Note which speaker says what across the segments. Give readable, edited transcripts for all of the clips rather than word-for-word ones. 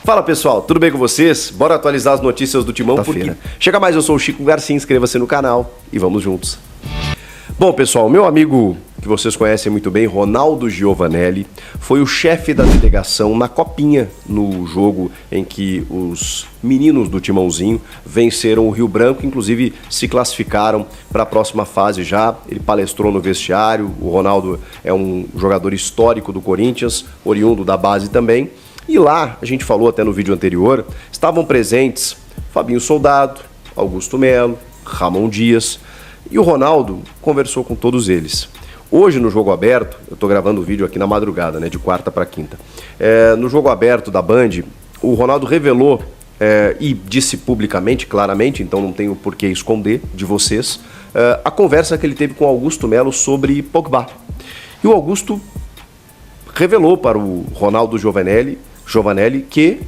Speaker 1: Fala pessoal, tudo bem com vocês? Bora atualizar as notícias do Timão porque chega mais, eu sou o Chico Garcia, inscreva-se no canal e vamos juntos. Bom pessoal, meu amigo que vocês conhecem muito bem, Ronaldo Giovanelli, foi o chefe da delegação na Copinha, no jogo em que os meninos do Timãozinho venceram o Rio Branco, inclusive se classificaram para a próxima fase já. Ele palestrou no vestiário, o Ronaldo é um jogador histórico do Corinthians, oriundo da base também. E lá, a gente falou até no vídeo anterior, estavam presentes Fabinho Soldado, Augusto Melo, Ramon Dias, e o Ronaldo conversou com todos eles. Hoje no Jogo Aberto, eu estou gravando o vídeo aqui na madrugada, né, de quarta para quinta, no Jogo Aberto da Band, o Ronaldo revelou e disse publicamente, claramente, então não tenho por que esconder de vocês, a conversa que ele teve com Augusto Melo sobre Pogba. E o Augusto revelou para o Ronaldo Giovanelli que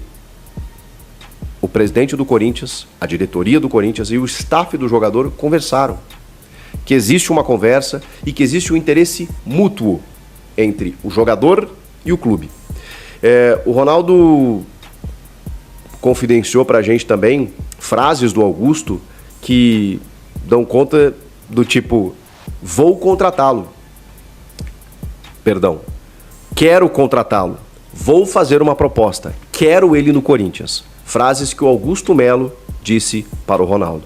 Speaker 1: o presidente do Corinthians, a diretoria do Corinthians e o staff do jogador conversaram. Que existe uma conversa e que existe um interesse mútuo entre o jogador e o clube. O Ronaldo confidenciou pra gente também frases do Augusto que dão conta do tipo: vou contratá-lo. Perdão. Quero contratá-lo. Vou fazer uma proposta. Quero ele no Corinthians. Frases que o Augusto Melo disse para o Ronaldo.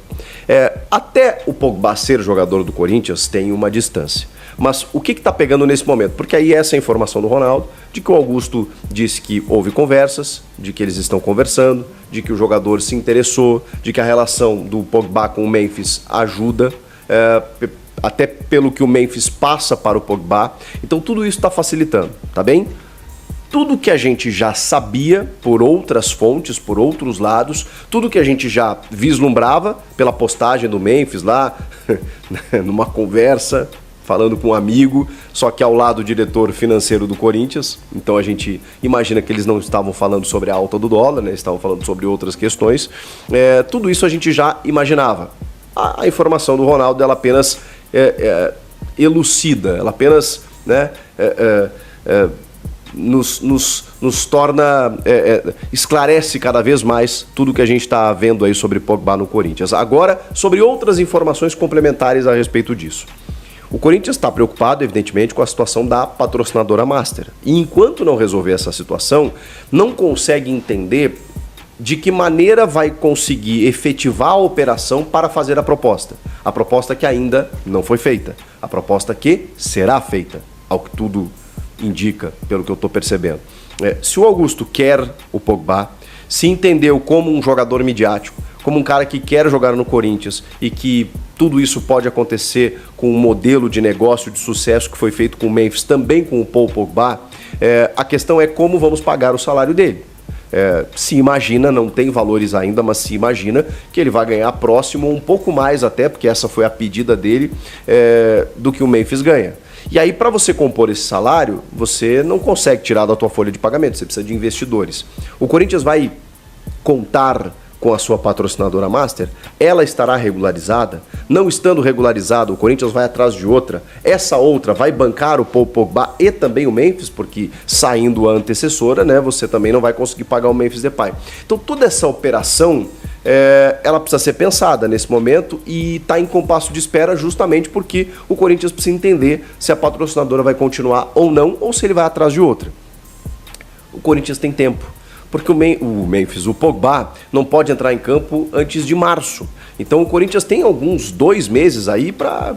Speaker 1: Até o Pogba ser jogador do Corinthians tem uma distância. Mas o que está pegando nesse momento? Porque aí essa é a informação do Ronaldo, de que o Augusto disse que houve conversas, de que eles estão conversando, de que o jogador se interessou, de que a relação do Pogba com o Memphis ajuda, até pelo que o Memphis passa para o Pogba. Então tudo isso está facilitando, tá bem? Tudo que a gente já sabia por outras fontes, por outros lados, tudo que a gente já vislumbrava pela postagem do Memphis lá, numa conversa, falando com um amigo, só que ao lado do diretor financeiro do Corinthians. Então a gente imagina que eles não estavam falando sobre a alta do dólar, né? Estavam falando sobre outras questões. Tudo isso a gente já imaginava. A informação do Ronaldo, ela apenas elucida, ela apenas nos torna, esclarece cada vez mais tudo que a gente está vendo aí sobre Pogba no Corinthians. Agora, sobre outras informações complementares a respeito disso. O Corinthians está preocupado, evidentemente, com a situação da patrocinadora Master. E enquanto não resolver essa situação, não consegue entender de que maneira vai conseguir efetivar a operação para fazer a proposta. A proposta que ainda não foi feita. A proposta que será feita, ao que tudo indica, pelo que eu estou percebendo. Se o Augusto quer o Pogba, se entendeu como um jogador midiático, como um cara que quer jogar no Corinthians e que tudo isso pode acontecer com um modelo de negócio de sucesso que foi feito com o Memphis, também com o Paul Pogba, a questão é como vamos pagar o salário dele. Se imagina, não tem valores ainda, mas se imagina que ele vai ganhar próximo, um pouco mais até, porque essa foi a pedida dele, do que o Memphis ganha. E aí, para você compor esse salário, você não consegue tirar da tua folha de pagamento, você precisa de investidores. O Corinthians vai contar com a sua patrocinadora Master, ela estará regularizada. Não estando regularizada, o Corinthians vai atrás de outra. Essa outra vai bancar o Paul Pogba e também o Memphis, porque saindo a antecessora, né, você também não vai conseguir pagar o Memphis Depay. Então toda essa operação, ela precisa ser pensada nesse momento e está em compasso de espera justamente porque o Corinthians precisa entender se a patrocinadora vai continuar ou não, ou se ele vai atrás de outra. O Corinthians tem tempo. Porque o Pogba não pode entrar em campo antes de março. Então o Corinthians tem alguns 2 meses aí para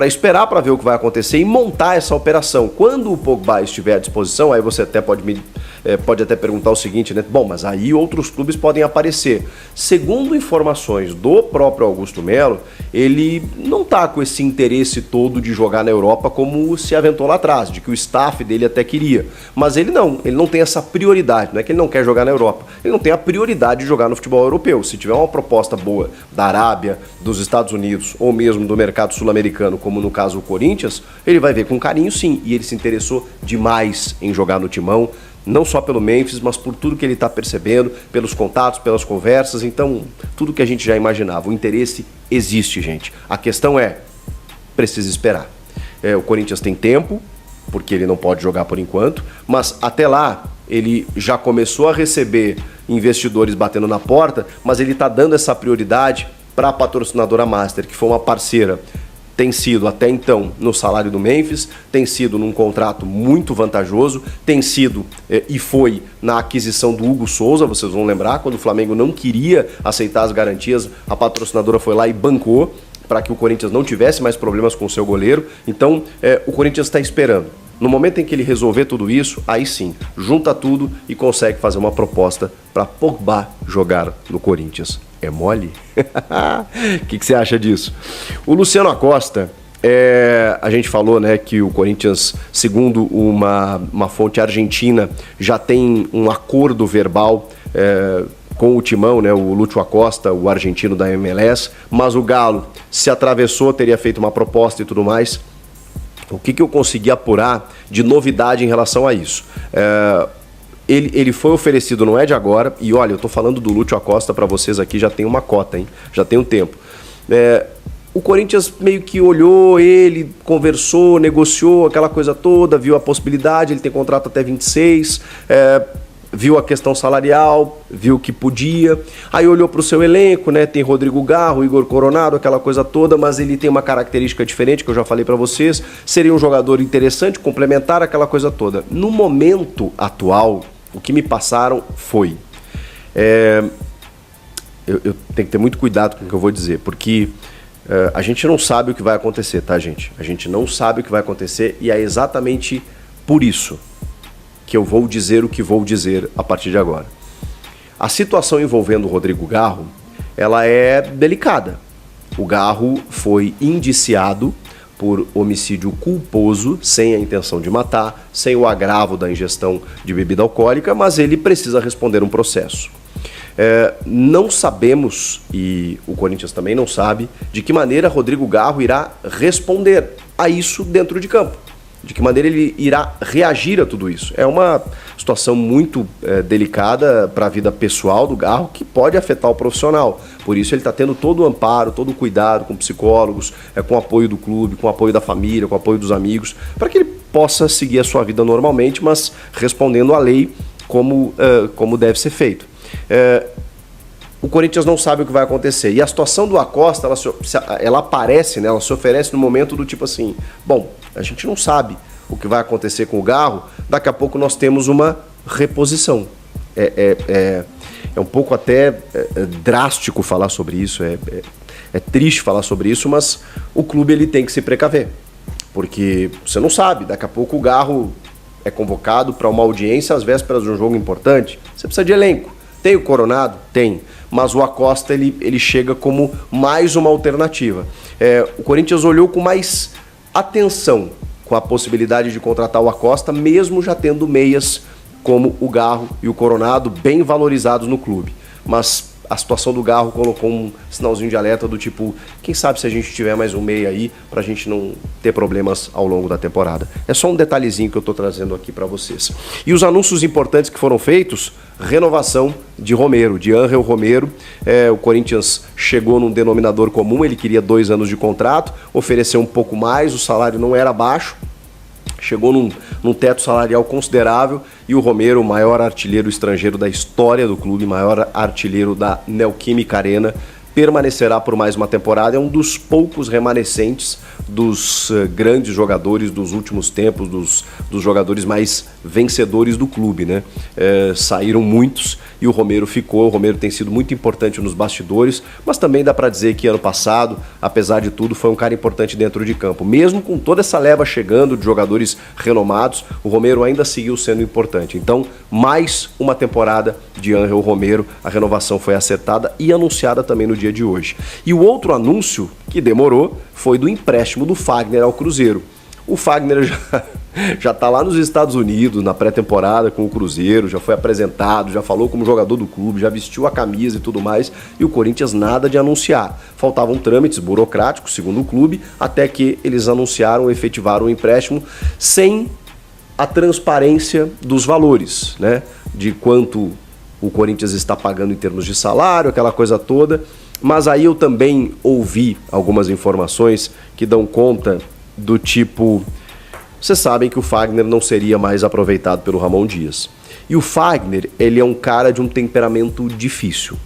Speaker 1: esperar para ver o que vai acontecer e montar essa operação. Quando o Pogba estiver à disposição, aí você até pode até perguntar o seguinte, né? Bom, mas aí outros clubes podem aparecer. Segundo informações do próprio Augusto Melo, ele não está com esse interesse todo de jogar na Europa como se aventou lá atrás, de que o staff dele até queria. Mas ele não tem essa prioridade. Não é que ele não quer jogar na Europa, ele não tem a prioridade de jogar no futebol europeu. Se tiver uma proposta boa da Arábia, dos Estados Unidos ou mesmo do mercado sul-americano, como no caso o Corinthians, ele vai ver com carinho sim, e ele se interessou demais em jogar no Timão, não só pelo Memphis, mas por tudo que ele está percebendo, pelos contatos, pelas conversas, então tudo que a gente já imaginava. O interesse existe, gente. A questão precisa esperar. O Corinthians tem tempo, porque ele não pode jogar por enquanto, mas até lá ele já começou a receber investidores batendo na porta, mas ele está dando essa prioridade para a patrocinadora Master, que foi uma parceira, tem sido até então no salário do Memphis, tem sido num contrato muito vantajoso, tem sido e foi na aquisição do Hugo Souza, vocês vão lembrar, quando o Flamengo não queria aceitar as garantias, a patrocinadora foi lá e bancou para que o Corinthians não tivesse mais problemas com o seu goleiro. Então, o Corinthians está esperando. No momento em que ele resolver tudo isso, aí sim, junta tudo e consegue fazer uma proposta para Pogba jogar no Corinthians. É mole? O que você acha disso? O Luciano Acosta, a gente falou, né, que o Corinthians, segundo uma fonte argentina, já tem um acordo verbal com o Timão, né, o Lúcio Acosta, o argentino da MLS, mas o Galo se atravessou, teria feito uma proposta e tudo mais. O que eu consegui apurar de novidade em relação a isso? Ele foi oferecido, não é de agora, e olha, eu tô falando do Lúcio Acosta para vocês aqui, já tem uma cota, hein? Já tem um tempo. O Corinthians meio que olhou ele, conversou, negociou aquela coisa toda, viu a possibilidade, ele tem contrato até 26, viu a questão salarial, viu que podia, aí olhou para o seu elenco, né? Tem Rodrigo Garro, Igor Coronado, aquela coisa toda, mas ele tem uma característica diferente, que eu já falei para vocês, seria um jogador interessante, complementar, aquela coisa toda. No momento atual, o que me passaram foi... Eu tenho que ter muito cuidado com o que eu vou dizer, porque a gente não sabe o que vai acontecer, tá, gente? A gente não sabe o que vai acontecer e é exatamente por isso que eu vou dizer o que vou dizer a partir de agora. A situação envolvendo o Rodrigo Garro, ela é delicada. O Garro foi indiciado por homicídio culposo, sem a intenção de matar, sem o agravo da ingestão de bebida alcoólica, mas ele precisa responder um processo. Não sabemos, e o Corinthians também não sabe, de que maneira Rodrigo Garro irá responder a isso dentro de campo. De que maneira ele irá reagir a tudo isso. É uma situação muito delicada para a vida pessoal do Garro, que pode afetar o profissional. Por isso ele está tendo todo o amparo, todo o cuidado com psicólogos, com o apoio do clube, com o apoio da família, com o apoio dos amigos, para que ele possa seguir a sua vida normalmente, mas respondendo à lei como deve ser feito. O Corinthians não sabe o que vai acontecer. E a situação do Acosta, ela aparece, né, ela se oferece no momento do tipo assim, bom, a gente não sabe o que vai acontecer com o Garro, daqui a pouco nós temos uma reposição. É um pouco até drástico falar sobre isso, é triste falar sobre isso, mas o clube ele tem que se precaver. Porque você não sabe, daqui a pouco o Garro é convocado para uma audiência às vésperas de um jogo importante, você precisa de elenco. Tem o Coronado? Tem. Mas o Acosta ele chega como mais uma alternativa. O Corinthians olhou com mais atenção com a possibilidade de contratar o Acosta, mesmo já tendo meias como o Garro e o Coronado bem valorizados no clube. Mas a situação do Garro colocou um sinalzinho de alerta do tipo, quem sabe se a gente tiver mais um meia aí, pra gente não ter problemas ao longo da temporada. É só um detalhezinho que eu tô trazendo aqui para vocês. E os anúncios importantes que foram feitos, renovação de Romero, de Ángel Romero. O Corinthians chegou num denominador comum, ele queria 2 anos de contrato, ofereceu um pouco mais, o salário não era baixo, chegou num teto salarial considerável e o Romero, o maior artilheiro estrangeiro da história do clube, maior artilheiro da Neoquímica Arena, permanecerá por mais uma temporada. É um dos poucos remanescentes dos grandes jogadores dos últimos tempos, dos jogadores mais vencedores do clube, né? Saíram muitos e o Romero ficou. O Romero tem sido muito importante nos bastidores, mas também dá para dizer que ano passado, apesar de tudo, foi um cara importante dentro de campo. Mesmo com toda essa leva chegando de jogadores renomados, o Romero ainda seguiu sendo importante. Então, mais uma temporada de Ángel Romero. A renovação foi acertada e anunciada também no dia de hoje. E o outro anúncio, que demorou, foi do empréstimo do Fagner ao Cruzeiro. O Fagner já está lá nos Estados Unidos, na pré-temporada com o Cruzeiro, já foi apresentado, já falou como jogador do clube, já vestiu a camisa e tudo mais, e o Corinthians nada de anunciar. Faltavam trâmites burocráticos, segundo o clube, até que eles anunciaram, efetivaram o empréstimo sem a transparência dos valores, né? De quanto o Corinthians está pagando em termos de salário, aquela coisa toda. Mas aí eu também ouvi algumas informações que dão conta do tipo, vocês sabem que o Fagner não seria mais aproveitado pelo Ramon Dias. E o Fagner, ele é um cara de um temperamento difícil.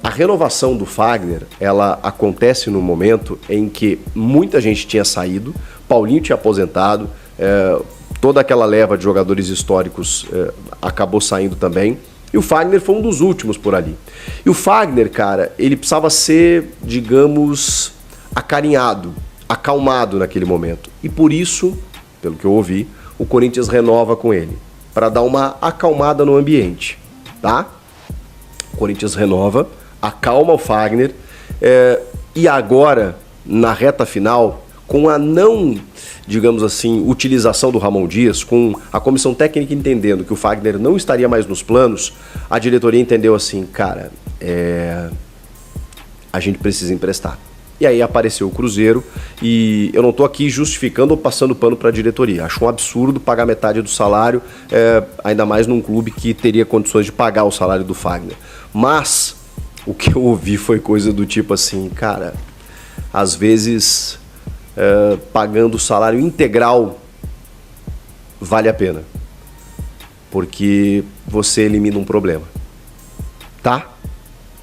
Speaker 1: A renovação do Fagner, ela acontece no momento em que muita gente tinha saído, Paulinho tinha aposentado, toda aquela leva de jogadores históricos acabou saindo também, e o Fagner foi um dos últimos por ali. E o Fagner, cara, ele precisava ser, digamos, acarinhado, acalmado naquele momento. E por isso, pelo que eu ouvi, o Corinthians renova com ele, para dar uma acalmada no ambiente, tá? O Corinthians renova, acalma o Fagner, e agora, na reta final, com a não, digamos assim, utilização do Ramon Dias, com a comissão técnica entendendo que o Fagner não estaria mais nos planos, a diretoria entendeu assim, cara, a gente precisa emprestar. E aí apareceu o Cruzeiro, e eu não estou aqui justificando ou passando pano para a diretoria. Acho um absurdo pagar metade do salário, ainda mais num clube que teria condições de pagar o salário do Fagner. Mas o que eu ouvi foi coisa do tipo assim, cara, às vezes pagando o salário integral vale a pena, porque você elimina um problema, tá?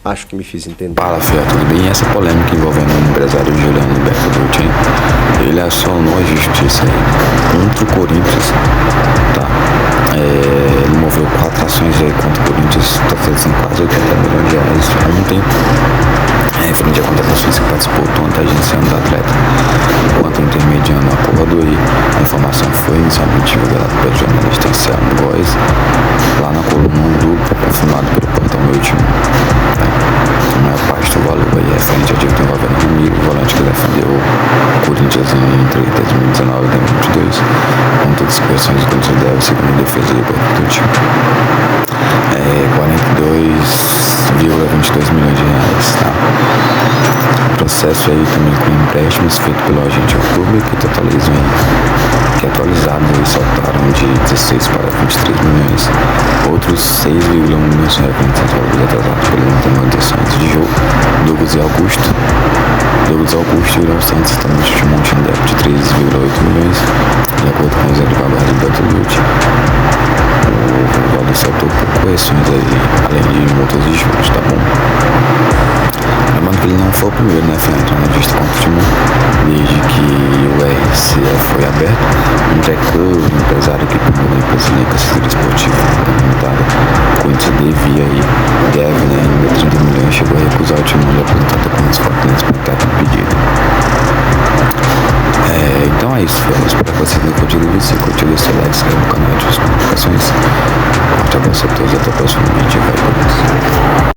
Speaker 1: Acho que me fiz entender.
Speaker 2: Fala, Fia, tudo bem? E essa polêmica envolvendo o empresário Juliano Bertolucci, ele acionou a justiça contra o Corinthians, tá? Ele moveu 4 ações aí contra o Corinthians, totalizando quase 80 milhões de reais ontem, frente a contratações que participou do agenciando do atleta, enquanto intermediando o acordo. E a informação foi inicialmente divulgada pelo jornalista Thiago Góes, lá na coluna do confirmado pelo portal Meu Time. A maior parte do valor aí é frente a dívida envolvendo o Ramiro, o volante que defendeu o Corinthians entre 2019 e 2022, com todas as questões do Corinthians deve, segundo a defesa do time. 42,22 milhões de reais, tá? O processo aí também com empréstimos feito pelo agente ao clube, que totalizam aí, que atualizados aí saltaram de 16 para 23 milhões. Outros 6,1 milhões de reais atrasados pelas manutenções de jogo. Douglas Augusto irá ser certamente de um monte de débito de 3,8 milhões, de acordo com os advogados do Bertolucci. O valor saltou por correções aí, além de multas e juros, tá bom? Lembrando que ele não foi o primeiro, né, a entrar na justiça contra o Timão, desde que o RCF foi aberto. Um Club, um empresário que pegou a empresa de assessoria esportiva limitada, o Corinthians deve, né, ainda 30 milhões, chegou a recusar o Timão de apresentar documentos fortes para o pedido. Então é isso, eu espero que vocês tenham curtido o vídeo. Se curtiu, deixa o like, se inscreva no canal de notificações. Forte abraço a todos e até o próximo vídeo.